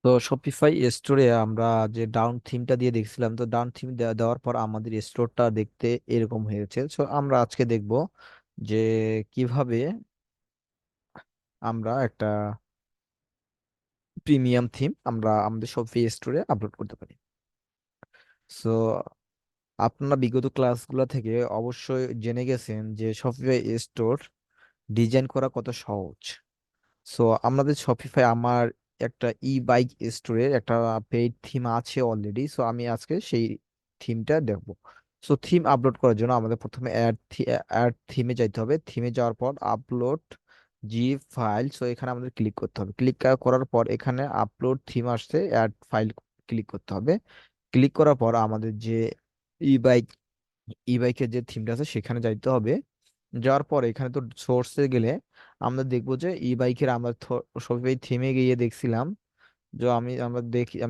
তো শপিফাই স্টোরে আমরা যে ডাউন থিমটা দিয়ে দেখছিলাম, তো ডাউন থিম দেওয়ার পর আমাদের স্টোরটা দেখতে এরকম হয়েছে। সো আমরা আজকে দেখব যে কিভাবে আমরা একটা প্রিমিয়াম থিম আমরা আমাদের শপিফাই স্টোরে আপলোড করতে পারি। সো আপনারা বিগত ক্লাসগুলো থেকে অবশ্যই জেনে গেছেন যে শপিফাই স্টোর ডিজাইন করা কত সহজ। সো আমাদের শপিফাই আমার একটা ই বাইক স্টোরের একটা পেইড থিম আছে অলরেডি। সো আমি আজকে সেই থিমটা দেখব। সো থিম আপলোড করার জন্য আমাদের প্রথমে অ্যাড থিমে যাইতে হবে। থিমে যাওয়ার পর আপলোড জি ফাইল, সো এখানে আমাদের ক্লিক করতে হবে। ক্লিক করার পর এখানে আপলোড থিম আসছে, অ্যাড ফাইল ক্লিক করতে হবে। ক্লিক করার পর আমাদের যে ই বাইক ই বাইকের যে থিমটা আছে সেখানে যাইতে হবে। যাওয়ার পর এখানে তো সোর্সে গেলে আমরা দেখবো যে ই বাইকের আমরা শপিফাই থিমে গিয়ে দেখছিলাম যে আমি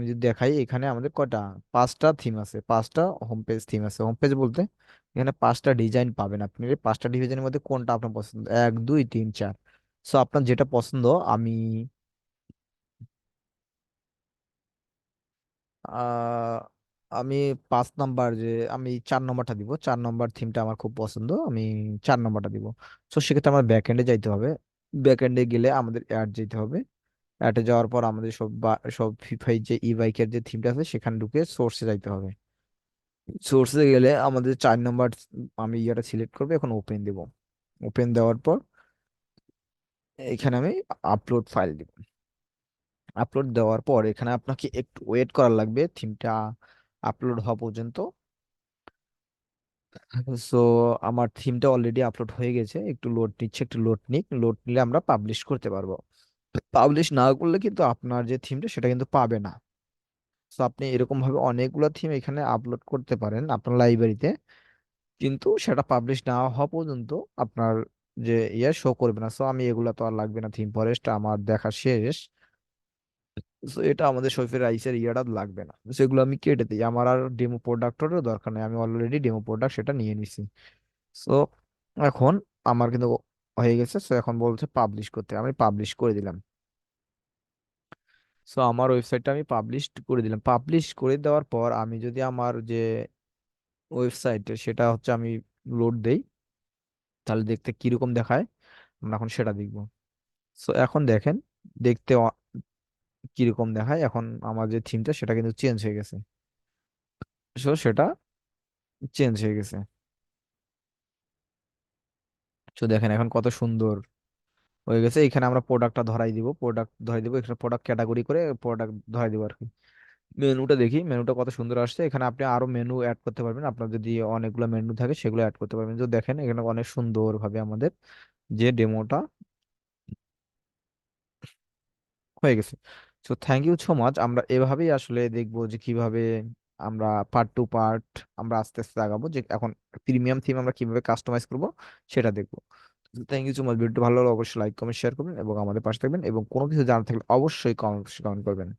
যদি দেখাই, এখানে আমাদের কয়টা, পাঁচটা থিম আছে, পাঁচটা হোম পেজ থিম আছে। হোম পেজ বলতে এখানে পাঁচটা ডিজাইন পাবেন আপনি। এই পাঁচটা ডিজাইনের মধ্যে কোনটা আপনার পছন্দ, এক দুই তিন চার। সো আপনার যেটা পছন্দ, আমি আহ আমি 5 নাম্বার যে আমি 4 নম্বরটা দিব। 4 নম্বর থিমটা আমার খুব পছন্দ, আমি 4 নম্বরটা দিব। তো সেক্ষেত্রে আমার ব্যাক এন্ডে যাইতে হবে। ব্যাক এন্ডে গেলে আমাদের অ্যাড যেতে হবে। অ্যাডে যাওয়ার পর আমাদের সব ফিফাই যে ই বাইকের যে থিমটা আছে সেখানে ঢুকে সোর্সে যাইতে হবে। সোর্সে গেলে আমাদের 4 নম্বর আমি ইয়েটা সিলেক্ট করবো, এখন ওপেন দেব। ওপেন দেওয়ার পর এখানে আমি আপলোড ফাইল দিব। আপলোড দেওয়ার পর এখানে আপনাকে একটু ওয়েট করা লাগবে থিমটা আপলোড হওয়া পর্যন্ত। সো আমার থিমটা অলরেডি আপলোড হয়ে গেছে, একটু লোড নিচ্ছে, একটু লোড নিক। লোড নিলে আমরা পাবলিশ করতে পারবো। পাবলিশ না করলে কিন্তু আপনার যে থিমটা সেটা কিন্তু পাবে না। তো আপনি এরকম ভাবে অনেকগুলো থিম এখানে আপলোড করতে পারেন আপনার লাইব্রেরিতে, কিন্তু সেটা পাবলিশ না হওয়া পর্যন্ত আপনার যে শো করবে না। সো আমি এগুলা তো আর লাগবে না, থিম ফরেস্ট আমার দেখা শেষ। তো এটা আমাদের সৈফের রাইসের ইয়েটা লাগবে না, সেগুলো আমি কেটে দিই। আমার আর ডেমো প্রোডাক্টেরও দরকার নেই, আমি অলরেডি ডেমো প্রোডাক্ট সেটা নিয়ে নিছি। সো এখন আমার কিন্তু হয়ে গেছে। সো এখন বলছে পাবলিশ করতে, আমি পাবলিশ করে দিলাম। সো আমার ওয়েবসাইটটা আমি পাবলিশ করে দিলাম। পাবলিশ করে দেওয়ার পর আমি যদি আমার যে ওয়েবসাইটে সেটা হচ্ছে আমি লোড দেই, তাহলে দেখতে কিরকম দেখায় আমরা এখন সেটা দেখবো। সো এখন দেখেন দেখতে কিরকম দেখায়। এখন আমার যে থিমটা সেটা কিন্তু চেঞ্জ হয়ে গেছে। সো সেটা চেঞ্জ হয়ে গেছে। তো দেখেন এখন কত সুন্দর হয়ে গেছে। এখানে আমরা প্রোডাক্টটা ধরাই দিব এখানে প্রোডাক্ট ক্যাটাগরি করে প্রোডাক্ট ধরাই দিব আর কি। মেনুটা দেখি, মেনুটা কত সুন্দর আসছে। এখানে আপনি আরো মেনু অ্যাড করতে পারবেন, আপনার যদি অনেকগুলো মেনু থাকে সেগুলো অ্যাড করতে পারবেন। তো দেখেন এখানে অনেক সুন্দর ভাবে আমাদের যে ডেমোটা হয়ে গেছে। So thank you so much. আমরা এভাবেই আসলে দেখবো যে কিভাবে আমরা পার্ট টু পার্ট আমরা আস্তে আস্তে আগাবো, যে এখন প্রিমিয়াম থিম আমরা কিভাবে কাস্টমাইজ করব সেটা দেখবো। Thank you so much. ভিডিওটা ভালো লাগলে অবশ্যই লাইক কমেন্ট শেয়ার করবেন এবং আমাদের পাশে থাকবেন, এবং কোনো কিছু জানার থাকলে অবশ্যই কমেন্ট করবেন।